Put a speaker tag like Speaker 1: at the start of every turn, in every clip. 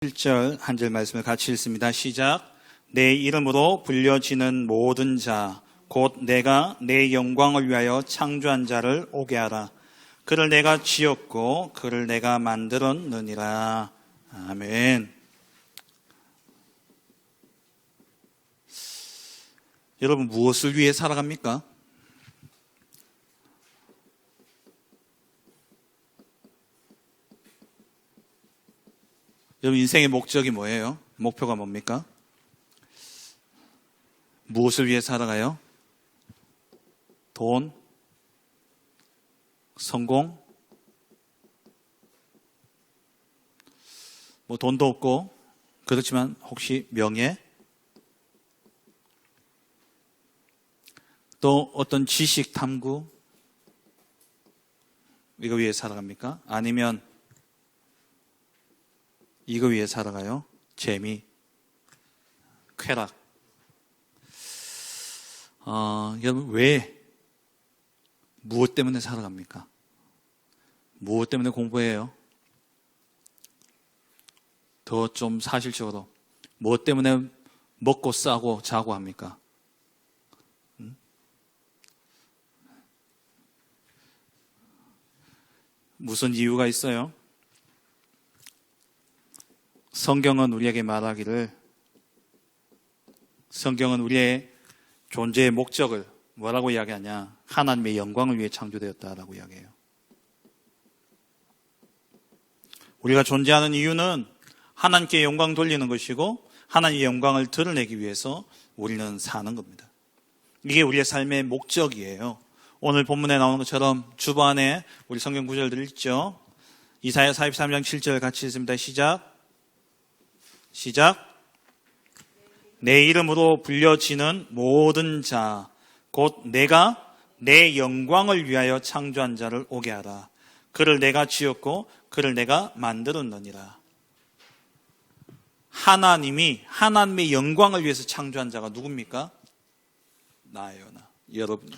Speaker 1: 1절 한 절 말씀을 같이 읽습니다. 시작. 내 이름으로 불려지는 모든 자 곧 내가 내 영광을 위하여 창조한 자를 오게 하라. 그를 내가 지었고 그를 내가 만들었느니라. 아멘. 여러분, 무엇을 위해 살아갑니까? 여러분, 인생의 목적이 뭐예요? 목표가 뭡니까? 무엇을 위해 살아가요? 돈? 성공? 돈도 없고, 그렇지만 혹시 명예? 또 어떤 지식 탐구? 이거 위해 살아갑니까? 아니면 이거 위해 살아가요? 재미, 쾌락. 여러분, 무엇 때문에 살아갑니까? 무엇 때문에 공부해요? 더 좀 사실적으로 무엇 때문에 먹고 싸고 자고 합니까? 무슨 이유가 있어요? 성경은 우리에게 말하기를, 성경은 우리의 존재의 목적을 뭐라고 이야기하냐? 하나님의 영광을 위해 창조되었다라고 이야기해요. 우리가 존재하는 이유는 하나님께 영광 돌리는 것이고 하나님의 영광을 드러내기 위해서 우리는 사는 겁니다. 이게 우리의 삶의 목적이에요. 오늘 본문에 나오는 것처럼 주반에 우리 성경 구절들 읽죠. 이사야 43장 7절 같이 읽습니다. 시작. 내 이름으로 불려지는 모든 자 곧 내가 내 영광을 위하여 창조한 자를 오게 하라. 그를 내가 지었고 그를 내가 만들었느니라. 하나님이 하나님의 영광을 위해서 창조한 자가 누굽니까? 나예요, 나. 여러분.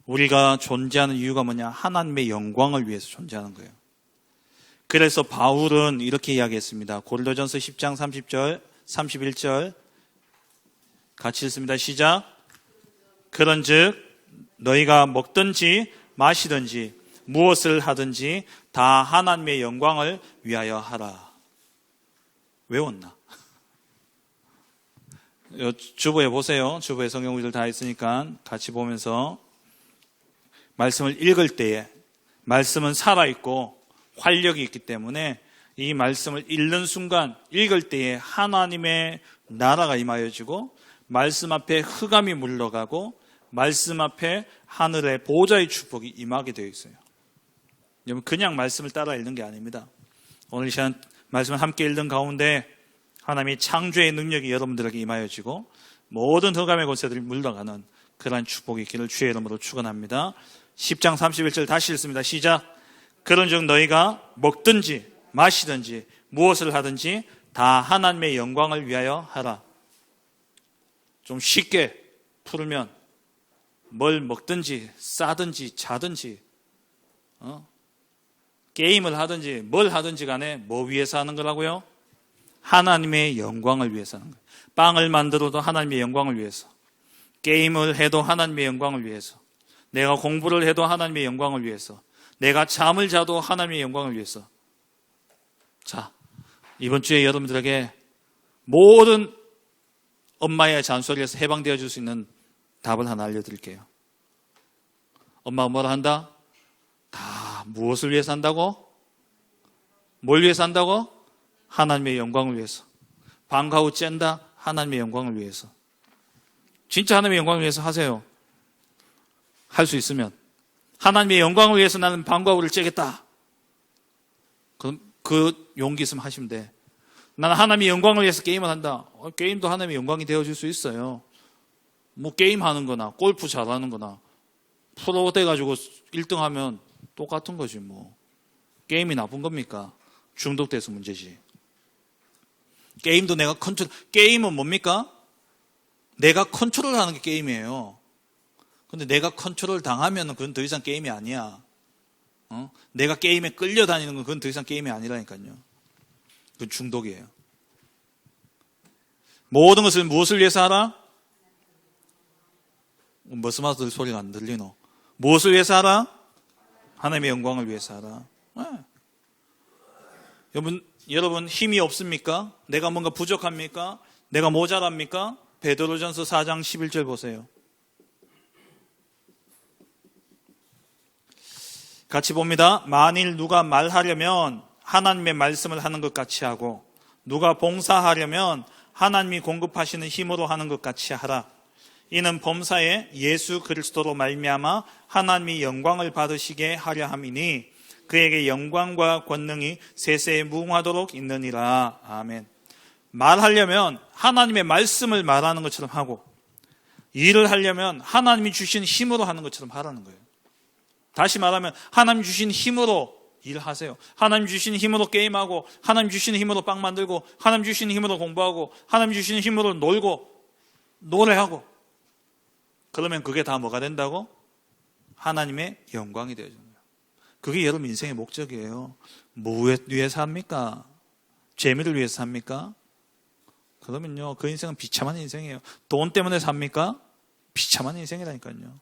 Speaker 1: 우리가 존재하는 이유가 뭐냐? 하나님의 영광을 위해서 존재하는 거예요. 그래서 바울은 이렇게 이야기했습니다. 고린도전서 10장 30절, 31절 같이 읽습니다. 시작. 그런즉 너희가 먹든지 마시든지 무엇을 하든지 다 하나님의 영광을 위하여 하라. 외웠나? 주보에 보세요. 주보에 성경 구절 다 있으니까 같이 보면서 말씀을 읽을 때에 말씀은 살아있고 활력이 있기 때문에 이 말씀을 읽는 순간, 읽을 때에 하나님의 나라가 임하여지고 말씀 앞에 흑암이 물러가고 말씀 앞에 하늘의 보호자의 축복이 임하게 되어 있어요. 여러분, 그냥 말씀을 따라 읽는 게 아닙니다. 오늘 이 시간 말씀을 함께 읽는 가운데 하나님의 창조의 능력이 여러분들에게 임하여지고 모든 흑암의 권세들이 물러가는 그러한 축복이 있기를 주의 이름으로 축원합니다. 10장 31절 다시 읽습니다. 시작. 그런즉 너희가 먹든지 마시든지 무엇을 하든지 다 하나님의 영광을 위하여 하라. 좀 쉽게 풀면 뭘 먹든지 싸든지 자든지 게임을 하든지 뭘 하든지 간에 뭐 위해서 하는 거라고요? 하나님의 영광을 위해서 하는 거예요. 빵을 만들어도 하나님의 영광을 위해서, 게임을 해도 하나님의 영광을 위해서, 내가 공부를 해도 하나님의 영광을 위해서, 내가 잠을 자도 하나님의 영광을 위해서. 자, 이번 주에 여러분들에게 모든 엄마의 잔소리에서 해방되어 줄 수 있는 답을 하나 알려드릴게요. 엄마가 뭐라 한다? 다 무엇을 위해서 한다고? 뭘 위해서 한다고? 하나님의 영광을 위해서. 방과 후 쨘다? 하나님의 영광을 위해서. 진짜 하나님의 영광을 위해서 하세요. 할 수 있으면. 하나님의 영광을 위해서 나는 방과 후를 째겠다. 그럼 그 용기 있으면 하시면 돼. 나는 하나님의 영광을 위해서 게임을 한다. 게임도 하나님의 영광이 되어줄 수 있어요. 게임하는 거나 골프 잘하는 거나 프로 돼가지고 1등 하면 똑같은 거지 게임이 나쁜 겁니까? 중독돼서 문제지. 게임도 내가 게임은 뭡니까? 내가 컨트롤하는 게 게임이에요. 근데 내가 컨트롤 당하면 그건 더 이상 게임이 아니야. 내가 게임에 끌려다니는 건 그건 더 이상 게임이 아니라니까요. 그 중독이에요. 모든 것을 무엇을 위해서 하라? 머스마들 소리가 안 들리노? 무엇을 위해서 하라? 하나님의 영광을 위해서 하라. 네. 여러분 힘이 없습니까? 내가 뭔가 부족합니까? 내가 모자랍니까? 베드로전서 4장 11절 보세요. 같이 봅니다. 만일 누가 말하려면 하나님의 말씀을 하는 것 같이 하고 누가 봉사하려면 하나님이 공급하시는 힘으로 하는 것 같이 하라. 이는 범사에 예수 그리스도로 말미암아 하나님이 영광을 받으시게 하려 함이니 그에게 영광과 권능이 세세에 무궁하도록 있느니라. 아멘. 말하려면 하나님의 말씀을 말하는 것처럼 하고 일을 하려면 하나님이 주신 힘으로 하는 것처럼 하라는 거예요. 다시 말하면 하나님 주신 힘으로 일하세요. 하나님 주신 힘으로 게임하고 하나님 주신 힘으로 빵 만들고 하나님 주신 힘으로 공부하고 하나님 주신 힘으로 놀고 노래하고 그러면 그게 다 뭐가 된다고? 하나님의 영광이 되어집니다. 그게 여러분 인생의 목적이에요. 뭐 위해서 합니까? 재미를 위해서 삽니까? 그러면요 그 인생은 비참한 인생이에요. 돈 때문에 삽니까? 비참한 인생이라니까요.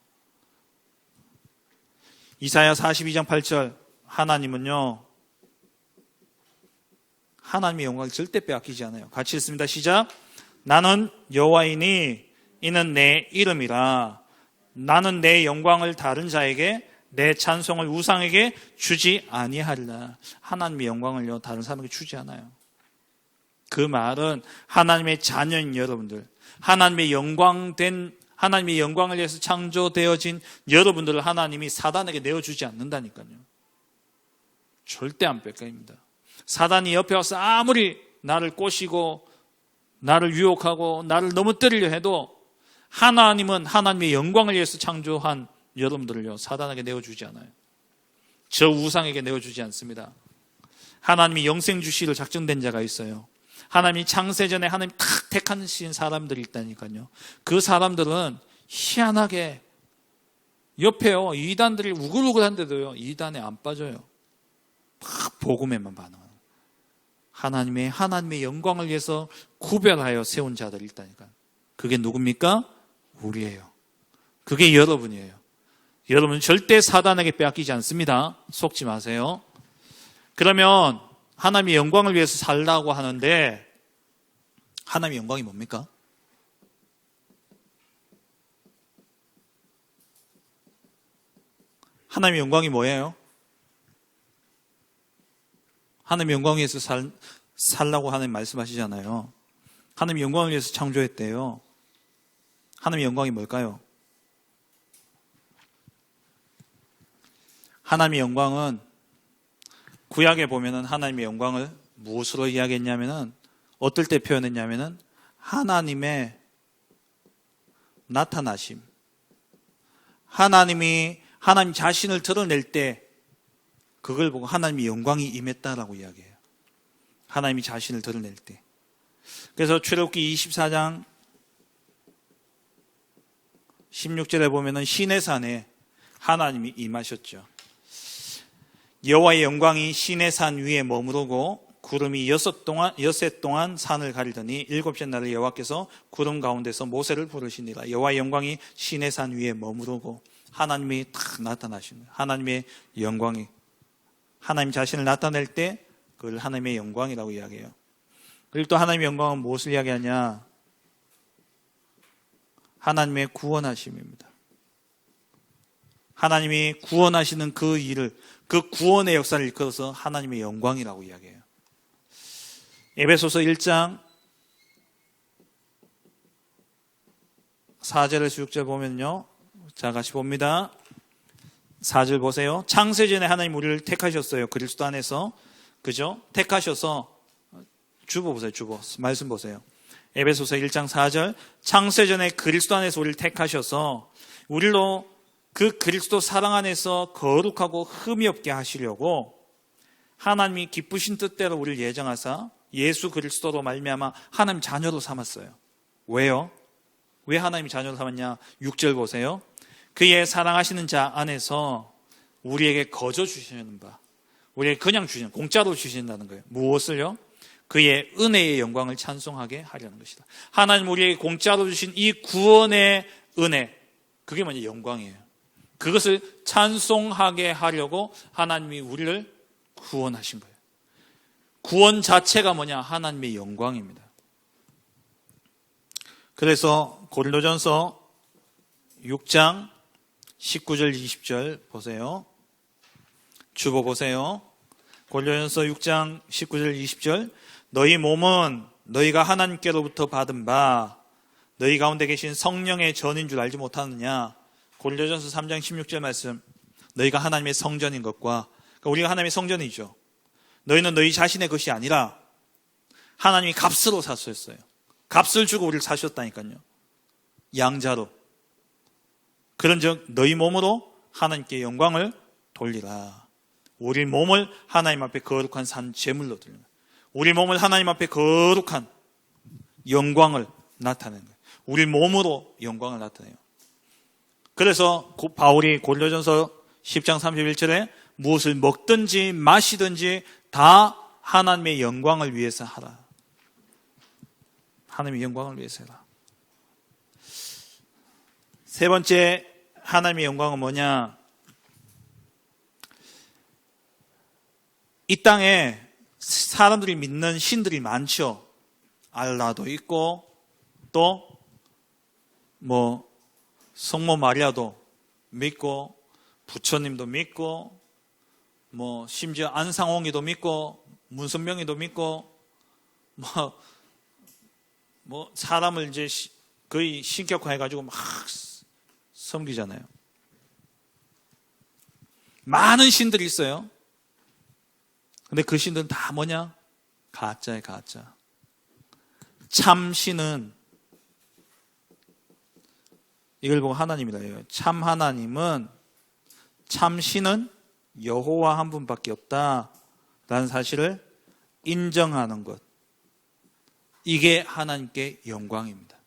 Speaker 1: 이사야 42장 8절 하나님은요 하나님의 영광을 절대 빼앗기지 않아요. 같이 읽습니다. 시작. 나는 여호와이니 이는 내 이름이라. 나는 내 영광을 다른 자에게 내 찬송을 우상에게 주지 아니하리라. 하나님의 영광을요 다른 사람에게 주지 않아요. 그 말은 하나님의 자녀인 여러분들, 하나님의 영광을 위해서 창조되어진 여러분들을 하나님이 사단에게 내어주지 않는다니까요. 절대 안 뺏깁니다. 사단이 옆에 와서 아무리 나를 꼬시고 나를 유혹하고 나를 넘어뜨리려 해도 하나님은 하나님의 영광을 위해서 창조한 여러분들을요 사단에게 내어주지 않아요. 저 우상에게 내어주지 않습니다. 하나님이 영생 주시기로 작정된 자가 있어요. 하나님이 창세전에 하나님 탁 택하신 사람들이 있다니까요. 그 사람들은 희한하게 옆에요 이단들이 우글우글한데도요 이단에 안 빠져요. 막 복음에만 반응하는 하나님의 영광을 위해서 구별하여 세운 자들이 있다니까요. 그게 누굽니까? 우리예요. 그게 여러분이에요. 여러분은 절대 사단에게 빼앗기지 않습니다. 속지 마세요. 그러면 하나님의 영광을 위해서 살라고 하는데 하나님의 영광이 뭡니까? 하나님의 영광이 뭐예요? 하나님의 영광을 위해서 살라고 하나님 말씀하시잖아요. 하나님의 영광을 위해서 창조했대요. 하나님의 영광이 뭘까요? 하나님의 영광은 구약에 보면은 하나님의 영광을 무엇으로 이야기했냐면은 어떨 때 표현했냐면은 하나님의 나타나심. 하나님 자신을 드러낼 때 그걸 보고 하나님의 영광이 임했다라고 이야기해요. 하나님이 자신을 드러낼 때. 그래서 출애굽기 24장 16절에 보면은 시내 산에 하나님이 임하셨죠. 여호와의 영광이 시내 산 위에 머무르고 구름이 엿새 동안 산을 가리더니 일곱째 날에 여호와께서 구름 가운데서 모세를 부르시니라. 여호와의 영광이 시내 산 위에 머무르고 하나님이 탁 나타나시는 하나님의 영광이 하나님 자신을 나타낼 때 그걸 하나님의 영광이라고 이야기해요. 그리고 또 하나님의 영광은 무엇을 이야기하냐? 하나님의 구원하심입니다. 하나님이 구원하시는 그 일을, 그 구원의 역사를 이끌어서 하나님의 영광이라고 이야기해요. 에베소서 1장 4절에서 6절 보면요. 자, 같이 봅니다. 4절 보세요. 창세전에 하나님 우리를 택하셨어요. 그리스도 안에서. 그죠? 택하셔서 주보 보세요. 주보. 말씀 보세요. 에베소서 1장 4절. 창세전에 그리스도 안에서 우리를 택하셔서 우리로 그 그리스도 사랑 안에서 거룩하고 흠이 없게 하시려고 하나님이 기쁘신 뜻대로 우리를 예정하사 예수 그리스도로 말미암아 하나님 자녀로 삼았어요. 왜요? 왜 하나님 자녀로 삼았냐? 6절 보세요. 그의 사랑하시는 자 안에서 우리에게 거저 주시는 바, 우리에게 그냥 주시는, 공짜로 주신다는 거예요. 무엇을요? 그의 은혜의 영광을 찬송하게 하려는 것이다. 하나님 우리에게 공짜로 주신 이 구원의 은혜, 그게 뭐냐? 영광이에요. 그것을 찬송하게 하려고 하나님이 우리를 구원하신 거예요. 구원 자체가 뭐냐? 하나님의 영광입니다. 그래서 고린도전서 6장 19절 20절 보세요. 주보 보세요. 고린도전서 6장 19절 20절 너희 몸은 너희가 하나님께로부터 받은 바 너희 가운데 계신 성령의 전인 줄 알지 못하느냐. 고린도전서 3장 16절 말씀 너희가 하나님의 성전인 것과 그러니까 우리가 하나님의 성전이죠. 너희는 너희 자신의 것이 아니라 하나님이 값으로 샀었어요. 값을 주고 우리를 사셨다니까요. 양자로. 그런즉 너희 몸으로 하나님께 영광을 돌리라. 우리 몸을 하나님 앞에 거룩한 산 제물로 드립니다. 우리 몸을 하나님 앞에 거룩한 영광을 나타내는 거예요. 우리 몸으로 영광을 나타내요. 그래서 바울이 고린도전서 10장 31절에 무엇을 먹든지 마시든지 다 하나님의 영광을 위해서 하라. 하나님의 영광을 위해서 해라. 세 번째 하나님의 영광은 뭐냐? 이 땅에 사람들이 믿는 신들이 많죠. 알라도 있고 또 성모 마리아도 믿고 부처님도 믿고 심지어 안상홍이도 믿고 문선명이도 믿고 사람을 이제 거의 신격화해가지고 막 섬기잖아요. 많은 신들이 있어요. 근데 그 신들은 다 뭐냐? 가짜예요, 가짜. 참 신은 이걸 보고 하나님이라 해요. 참 하나님은, 참 신은 여호와 한 분밖에 없다라는 사실을 인정하는 것. 이게 하나님께 영광입니다.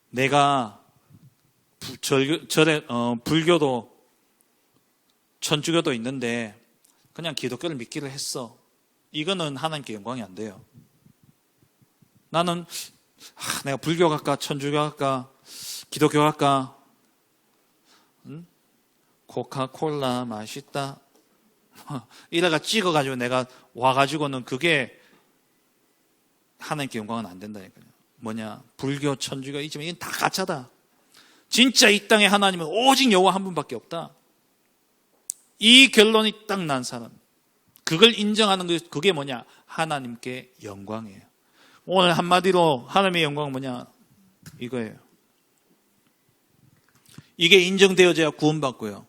Speaker 1: 내가 불교도 천주교도 있는데 그냥 기독교를 믿기로 했어. 이거는 하나님께 영광이 안 돼요. 나는 내가 불교 갈까 천주교 갈까 기독교 갈까 코카콜라 맛있다 이래가 찍어가지고 내가 와가지고는 그게 하나님께 영광은 안 된다니까요. 뭐냐? 불교 천주교 있지만 이건 다 가짜다. 진짜 이 땅에 하나님은 오직 여호와 한 분밖에 없다. 이 결론이 딱 난 사람, 그걸 인정하는 게 그게 뭐냐? 하나님께 영광이에요. 오늘 한마디로 하나님의 영광은 뭐냐? 이거예요. 이게 인정되어져야 구원받고요.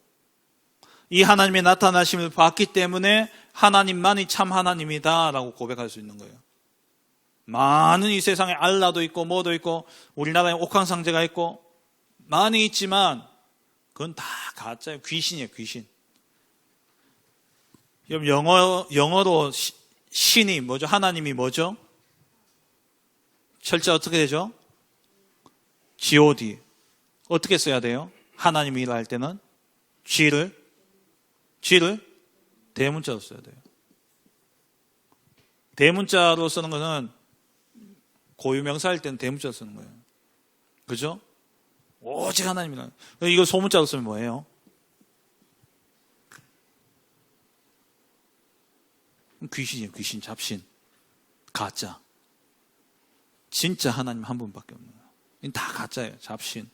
Speaker 1: 이 하나님의 나타나심을 봤기 때문에 하나님만이 참 하나님이다라고 고백할 수 있는 거예요. 많은 이 세상에 알라도 있고 뭐도 있고 우리나라에 옥황상제가 있고 많이 있지만 그건 다 가짜예요. 귀신이에요, 귀신. 영어로 신이 뭐죠? 하나님이 뭐죠? 철자 어떻게 되죠? God. 어떻게 써야 돼요? 하나님이라 할 때는 G를 대문자로 써야 돼요. 대문자로 쓰는 것은 고유명사 할 때는 대문자로 쓰는 거예요. 그죠? 오직 하나님이라. 이거 소문자로 쓰면 뭐예요? 귀신이에요. 귀신, 잡신, 가짜. 진짜 하나님 한 분밖에 없는 거예요. 이건 다 가짜예요. 잡신.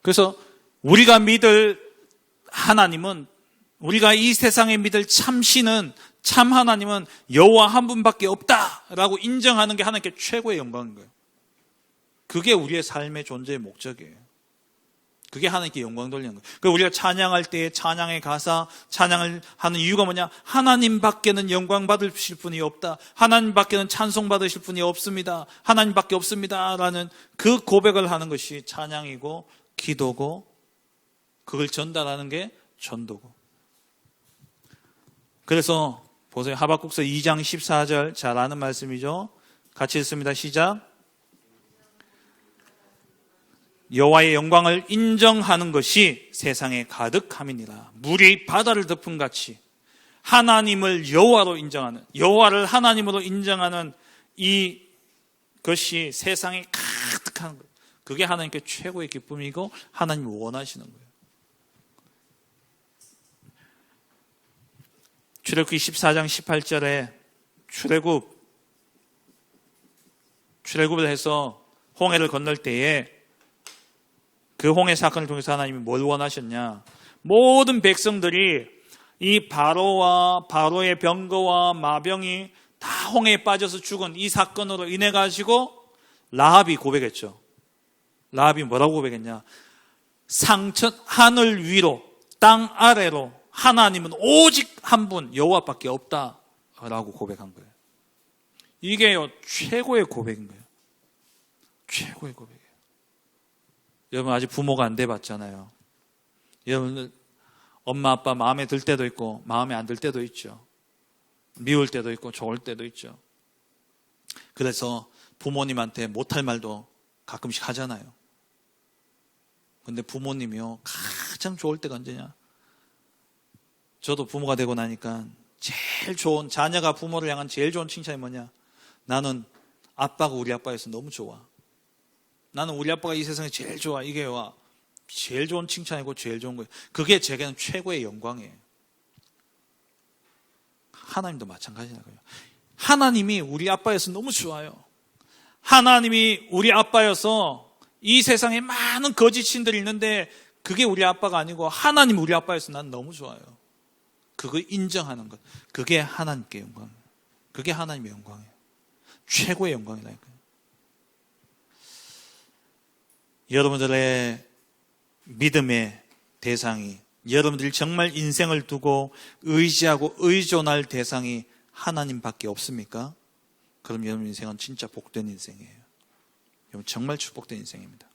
Speaker 1: 그래서 우리가 믿을 하나님은, 우리가 이 세상에 믿을 참신은, 참 하나님은 여호와 한 분밖에 없다라고 인정하는 게 하나님께 최고의 영광인 거예요. 그게 우리의 삶의 존재의 목적이에요. 그게 하나님께 영광 돌리는 거예요. 그러니까 우리가 찬양할 때 찬양의 가사, 찬양을 하는 이유가 뭐냐? 하나님밖에는 영광 받으실 분이 없다. 하나님밖에는 찬송 받으실 분이 없습니다. 하나님밖에 없습니다라는 그 고백을 하는 것이 찬양이고 기도고, 그걸 전달하는 게 전도고. 그래서 보세요. 하박국서 2장 14절 잘 아는 말씀이죠. 같이 읽습니다. 시작. 여호와의 영광을 인정하는 것이 세상에 가득함이니라. 물이 바다를 덮은 같이 하나님을 여호와로 인정하는, 여호와를 하나님으로 인정하는 이것이 세상에 가득한 거예요. 그게 하나님께 최고의 기쁨이고 하나님이 원하시는 거예요. 출애굽기 14장 18절에 출애굽을 해서 홍해를 건널 때에 그 홍해 사건을 통해서 하나님이 뭘 원하셨냐? 모든 백성들이 이 바로의 병거와 마병이 다 홍해에 빠져서 죽은 이 사건으로 인해 가지고 라합이 고백했죠. 라합이 뭐라고 고백했냐? 하늘 위로 땅 아래로 하나님은 오직 한 분 여호와밖에 없다라고 고백한 거예요. 이게요 최고의 고백인 거예요. 최고의 고백이에요. 여러분 아직 부모가 안 돼봤잖아요. 여러분 엄마 아빠 마음에 들 때도 있고 마음에 안 들 때도 있죠. 미울 때도 있고 좋을 때도 있죠. 그래서 부모님한테 못할 말도 가끔씩 하잖아요. 근데 부모님이요 가장 좋을 때가 언제냐? 저도 부모가 되고 나니까 제일 좋은, 자녀가 부모를 향한 제일 좋은 칭찬이 뭐냐? 나는 아빠가 우리 아빠여서 너무 좋아. 나는 우리 아빠가 이 세상에 제일 좋아. 이게 와 제일 좋은 칭찬이고 제일 좋은 거예요. 그게 제게는 최고의 영광이에요. 하나님도 마찬가지라고요. 하나님이 우리 아빠여서 너무 좋아요. 하나님이 우리 아빠여서 이 세상에 많은 거짓신들이 있는데 그게 우리 아빠가 아니고 하나님 우리 아빠여서 난 너무 좋아요. 그거 인정하는 것. 그게 하나님께 영광이에요. 그게 하나님의 영광이에요. 최고의 영광이라니까요. 여러분들의 믿음의 대상이, 여러분들이 정말 인생을 두고 의지하고 의존할 대상이 하나님밖에 없습니까? 그럼 여러분 인생은 진짜 복된 인생이에요. 여러분 정말 축복된 인생입니다.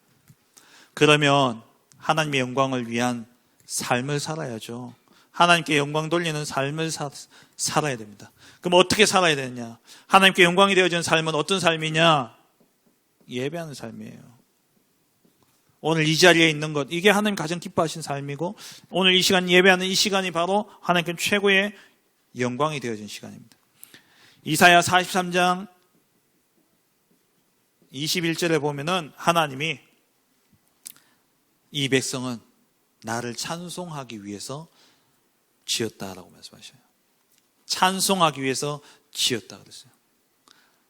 Speaker 1: 그러면 하나님의 영광을 위한 삶을 살아야죠. 하나님께 영광 돌리는 삶을 살아야 됩니다. 그럼 어떻게 살아야 되느냐? 하나님께 영광이 되어지는 삶은 어떤 삶이냐? 예배하는 삶이에요. 오늘 이 자리에 있는 것, 이게 하나님 가장 기뻐하신 삶이고 오늘 이 시간 예배하는 이 시간이 바로 하나님께 최고의 영광이 되어진 시간입니다. 이사야 43장 21절에 보면은 하나님이 이 백성은 나를 찬송하기 위해서 지었다라고 말씀하셔요. 찬송하기 위해서 지었다 그랬어요.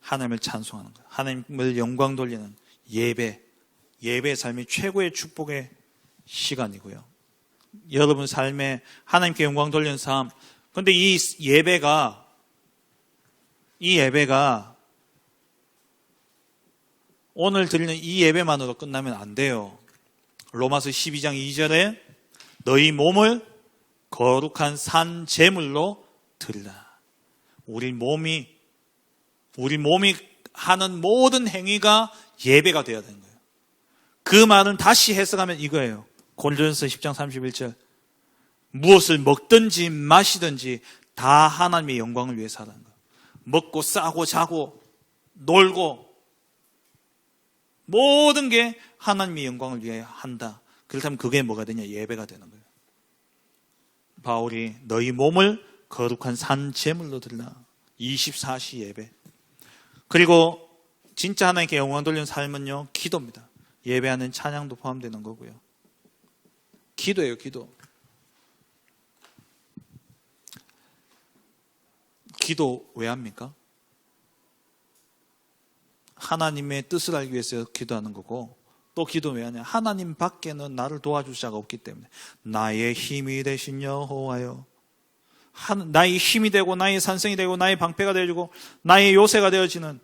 Speaker 1: 하나님을 찬송하는 것, 하나님을 영광 돌리는 예배의 삶이 최고의 축복의 시간이고요. 여러분 삶에 하나님께 영광 돌리는 삶. 그런데 이 예배가 오늘 드리는 이 예배만으로 끝나면 안 돼요. 로마서 12장 2절에 너희 몸을 거룩한 산 제물로 드리라. 우리 몸이 하는 모든 행위가 예배가 되어야 되는 거예요. 그 말은 다시 해석하면 이거예요. 고린도전서 10장 31절. 무엇을 먹든지 마시든지 다 하나님의 영광을 위해서 하라는 거예요. 먹고 싸고 자고 놀고 모든 게 하나님의 영광을 위해 한다. 그렇다면 그게 뭐가 되냐? 예배가 되는 거예요. 바울이 너희 몸을 거룩한 산 제물로 드리라. 24시 예배. 그리고 진짜 하나님께 영광 돌리는 삶은요, 기도입니다. 예배하는 찬양도 포함되는 거고요. 기도예요, 기도. 기도 왜 합니까? 하나님의 뜻을 알기 위해서 기도하는 거고, 또 기도 왜 하냐? 하나님 밖에는 나를 도와줄 자가 없기 때문에. 나의 힘이 되신 여호와여, 나의 힘이 되고 나의 산성이 되고 나의 방패가 되어주고 나의 요새가 되어지는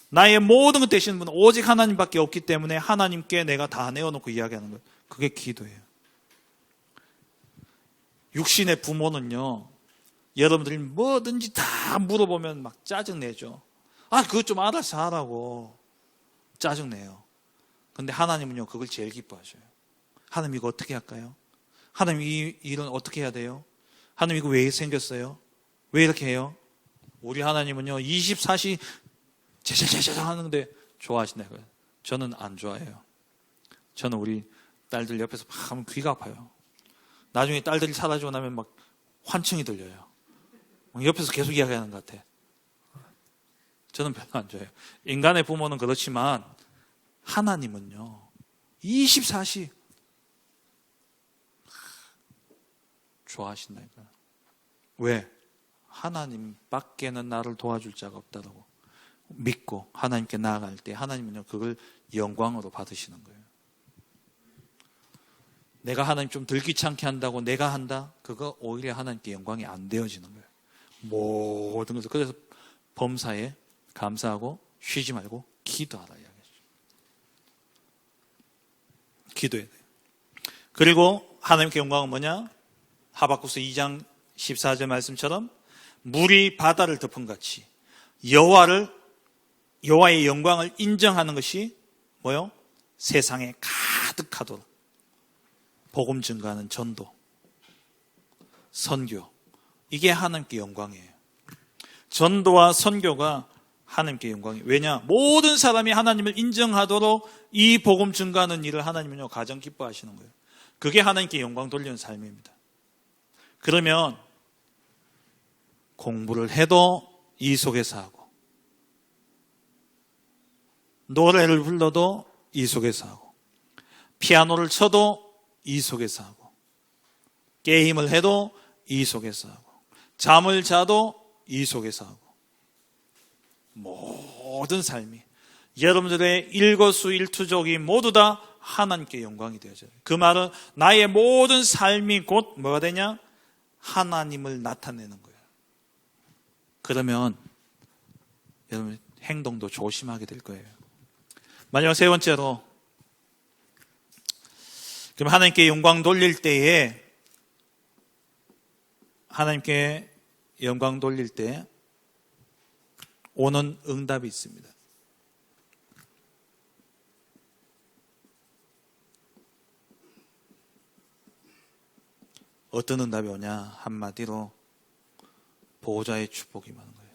Speaker 1: 나의 모든 것 되시는 분은 오직 하나님밖에 없기 때문에 하나님께 내가 다 내어놓고 이야기하는 거예요. 그게 기도예요. 육신의 부모는요, 여러분들이 뭐든지 다 물어보면 막 짜증내죠. 그것 좀 알아서 하라고 짜증내요. 근데 하나님은요, 그걸 제일 기뻐하셔요. 하나님 이거 어떻게 할까요? 하나님 이 일은 어떻게 해야 돼요? 하나님 이거 왜 생겼어요? 왜 이렇게 해요? 우리 하나님은요, 24시 제자제자 하는데 좋아하신다고요. 저는 안 좋아해요. 저는 우리 딸들 옆에서 막 하면 귀가 아파요. 나중에 딸들이 사라지고 나면 막 환청이 들려요. 옆에서 계속 이야기하는 것 같아. 저는 별로 안 좋아해요. 인간의 부모는 그렇지만 하나님은요 24시 좋아하신다니까요. 왜? 하나님밖에는 나를 도와줄 자가 없다고 믿고 하나님께 나아갈 때 하나님은요 그걸 영광으로 받으시는 거예요. 내가 하나님 좀 덜 귀찮게 한다고 내가 한다? 그거 오히려 하나님께 영광이 안 되어지는 거예요. 모든 것을. 그래서 범사에 감사하고 쉬지 말고 기도하라 이야기하죠. 기도해야 돼요. 그리고 하나님께 영광은 뭐냐? 하박국서 2장 14절 말씀처럼 물이 바다를 덮은 같이 여호와의 영광을 인정하는 것이 뭐요? 세상에 가득하도록 복음 증가하는 전도, 선교, 이게 하나님께 영광이에요. 전도와 선교가 하나님께 영광이에요. 왜냐? 모든 사람이 하나님을 인정하도록 이 복음 증가하는 일을 하나님은요 가장 기뻐하시는 거예요. 그게 하나님께 영광 돌리는 삶입니다. 그러면 공부를 해도 이 속에서 하고 노래를 불러도 이 속에서 하고 피아노를 쳐도 이 속에서 하고 게임을 해도 이 속에서 하고 잠을 자도 이 속에서 하고 모든 삶이 여러분들의 일거수일투족이 모두 다 하나님께 영광이 되어져요. 그 말은 나의 모든 삶이 곧 뭐가 되냐? 하나님을 나타내는 거예요. 그러면 여러분 행동도 조심하게 될 거예요. 마지막 세 번째로, 그럼 하나님께 영광 돌릴 때에 하나님께 영광 돌릴 때 오는 응답이 있습니다. 어떤 응답이 오냐? 한마디로 보호자의 축복이 임하는 거예요.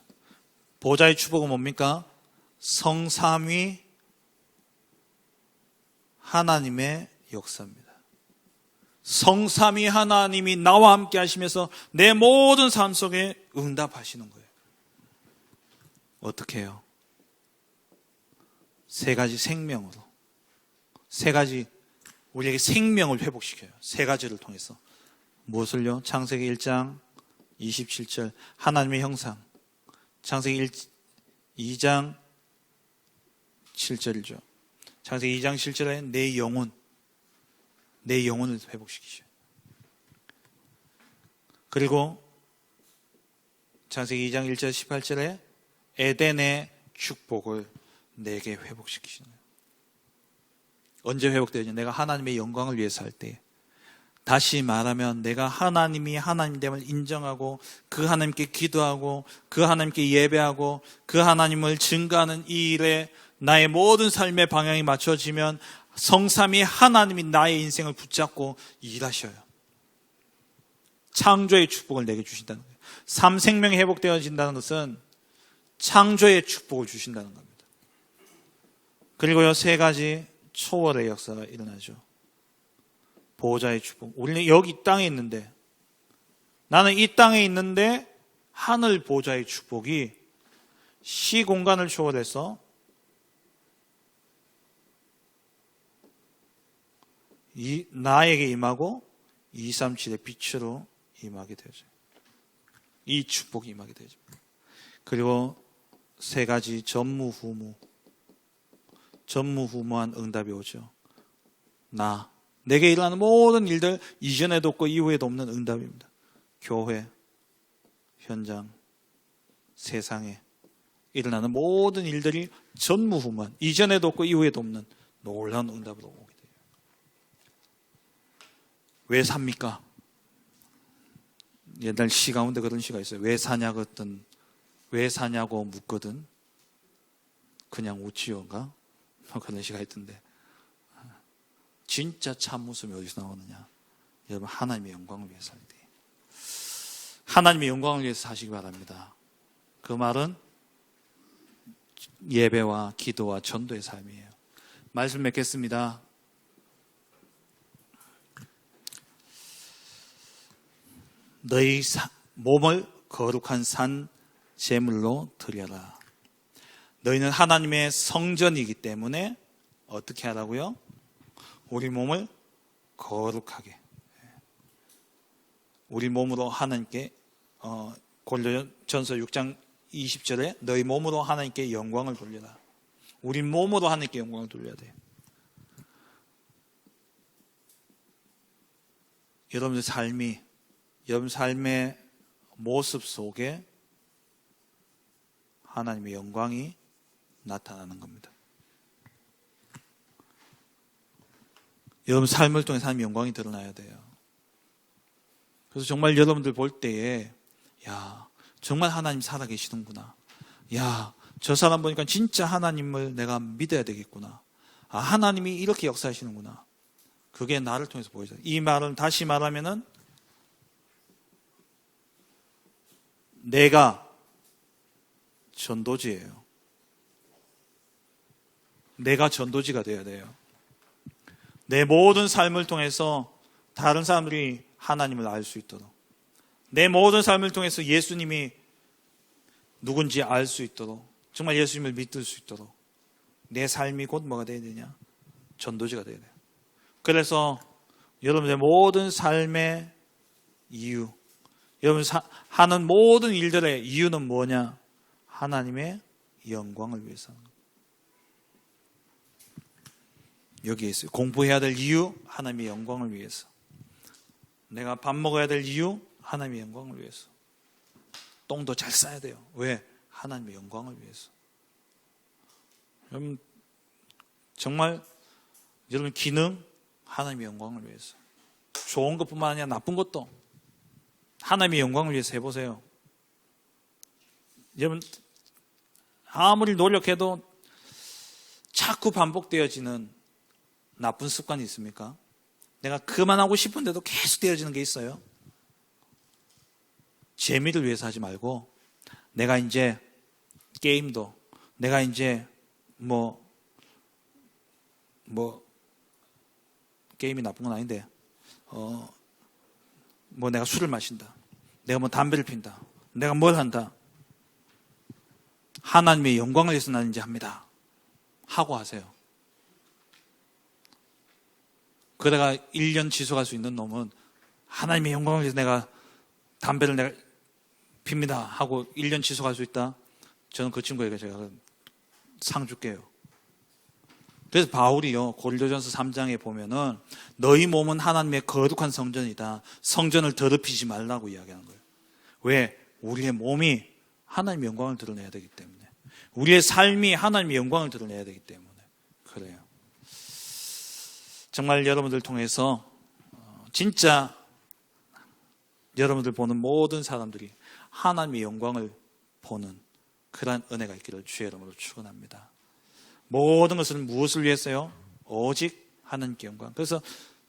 Speaker 1: 보호자의 축복은 뭡니까? 성삼위 하나님의 역사입니다. 성삼위 하나님이 나와 함께 하시면서 내 모든 삶 속에 응답하시는 거예요. 어떻게 해요? 세 가지 생명으로, 세 가지 우리에게 생명을 회복시켜요. 세 가지를 통해서. 무엇을요? 창세기 1장 27절 하나님의 형상, 창세기 2장 7절이죠. 창세기 2장 7절에 내 영혼을 회복시키셔요. 그리고 창세기 2장 1절 18절에 에덴의 축복을 내게 회복시키시는 거예요. 언제 회복되느냐? 내가 하나님의 영광을 위해서 할 때. 다시 말하면 내가 하나님이 하나님됨을 인정하고 그 하나님께 기도하고 그 하나님께 예배하고 그 하나님을 증거하는 이 일에 나의 모든 삶의 방향이 맞춰지면 성삼위 하나님이 나의 인생을 붙잡고 일하셔요. 창조의 축복을 내게 주신다는 거예요. 삼생명이 회복되어진다는 것은 창조의 축복을 주신다는 겁니다. 그리고요, 세 가지 초월의 역사가 일어나죠. 보호자의 축복. 우리는 여기 땅에 있는데, 나는 이 땅에 있는데 하늘 보호자의 축복이 시공간을 초월해서 나에게 임하고 237의 빛으로 임하게 되죠. 이 축복이 임하게 되죠. 그리고 세 가지 전무후무한 응답이 오죠. 내게 일어나는 모든 일들, 이전에도 없고 이후에도 없는 응답입니다. 교회, 현장, 세상에 일어나는 모든 일들이 전무후무한, 이전에도 없고 이후에도 없는 놀라운 응답으로 오게 돼요. 왜 삽니까? 옛날 시 가운데 그런 시가 있어요. 왜 사냐고 묻거든 그냥 웃지요인가? 그런 시가 있던데, 진짜 참웃음이 어디서 나오느냐? 여러분, 하나님의 영광을 위해서 살 때, 하나님의 영광을 위해서 사시기 바랍니다. 그 말은 예배와 기도와 전도의 삶이에요. 말씀 맺겠습니다. 너희 몸을 거룩한 산 제물로 드려라. 너희는 하나님의 성전이기 때문에 어떻게 하라고요? 우리 몸을 거룩하게, 우리 몸으로 하나님께 고린도전서 6장 20절에 너희 몸으로 하나님께 영광을 돌려라. 우리 몸으로 하나님께 영광을 돌려야 돼요. 여러분의 삶의 모습 속에 하나님의 영광이 나타나는 겁니다. 여러분 삶을 통해 하나님의 영광이 드러나야 돼요. 그래서 정말 여러분들 볼 때에 야, 정말 하나님 살아계시는구나. 야, 저 사람 보니까 진짜 하나님을 내가 믿어야 되겠구나. 아, 하나님이 이렇게 역사하시는구나. 그게 나를 통해서 보여져요. 이 말은 다시 말하면은 내가 전도지예요. 내가 전도지가 되어야 돼요. 내 모든 삶을 통해서 다른 사람들이 하나님을 알 수 있도록, 내 모든 삶을 통해서 예수님이 누군지 알 수 있도록, 정말 예수님을 믿을 수 있도록 내 삶이 곧 뭐가 되어야 되냐? 전도지가 되어야 돼요. 그래서 여러분의 모든 삶의 이유, 여러분 하는 모든 일들의 이유는 뭐냐? 하나님의 영광을 위해서 하는 거예요. 여기에 있어요. 공부해야 될 이유, 하나님의 영광을 위해서. 내가 밥 먹어야 될 이유, 하나님의 영광을 위해서. 똥도 잘 싸야 돼요. 왜? 하나님의 영광을 위해서. 여러분 정말 여러분 기능, 하나님의 영광을 위해서. 좋은 것뿐만 아니라 나쁜 것도 하나님의 영광을 위해서 해보세요. 여러분 아무리 노력해도 자꾸 반복되어지는 나쁜 습관이 있습니까? 내가 그만하고 싶은데도 계속 되어지는 게 있어요. 재미를 위해서 하지 말고 내가 이제 게임도, 내가 이제 게임이 나쁜 건 아닌데 내가 술을 마신다, 내가 담배를 핀다, 내가 뭘 한다, 하나님의 영광을 위해서 나는 이제 합니다 하고 하세요. 그러다가 1년 지속할 수 있는 놈은 하나님의 영광을 위해서 내가 담배를 내가 핍니다 하고 1년 지속할 수 있다? 저는 그 친구에게 제가 상 줄게요. 그래서 바울이요, 고린도전서 3장에 보면은 너희 몸은 하나님의 거룩한 성전이다, 성전을 더럽히지 말라고 이야기하는 거예요. 왜? 우리의 몸이 하나님의 영광을 드러내야 되기 때문에, 우리의 삶이 하나님의 영광을 드러내야 되기 때문에 그래요. 정말 여러분들 통해서 진짜 여러분들 보는 모든 사람들이 하나님의 영광을 보는 그러한 은혜가 있기를 주의 이름으로 축원합니다. 모든 것은 무엇을 위해서요? 오직 하나님께 영광. 그래서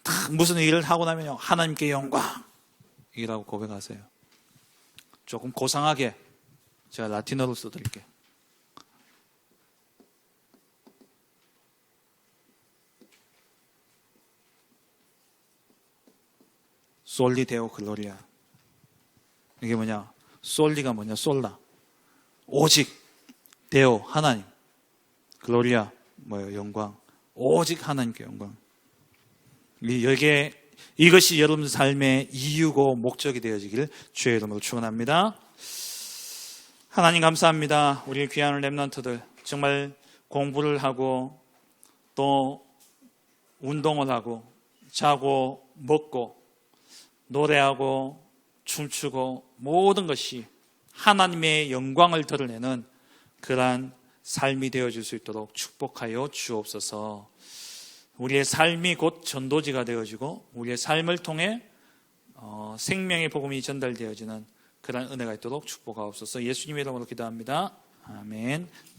Speaker 1: 딱 무슨 일을 하고 나면요, 하나님께 영광이라고 고백하세요. 조금 고상하게 제가 라틴어로 써드릴게요. 솔리 데오 글로리아. 이게 뭐냐? 솔리가 뭐냐? 솔라. 오직 데오 하나님. 글로리아 뭐예요? 영광. 오직 하나님께 영광. 여기에 이것이 여러분 삶의 이유고 목적이 되어지기를 주의 이름으로 축원합니다. 하나님 감사합니다. 우리 귀한 렘넌트들 정말 공부를 하고 또 운동을 하고 자고 먹고 노래하고 춤추고 모든 것이 하나님의 영광을 드러내는 그러한 삶이 되어질 수 있도록 축복하여 주옵소서. 우리의 삶이 곧 전도지가 되어지고 우리의 삶을 통해 생명의 복음이 전달되어지는 그러한 은혜가 있도록 축복하옵소서. 예수님의 이름으로 기도합니다. 아멘.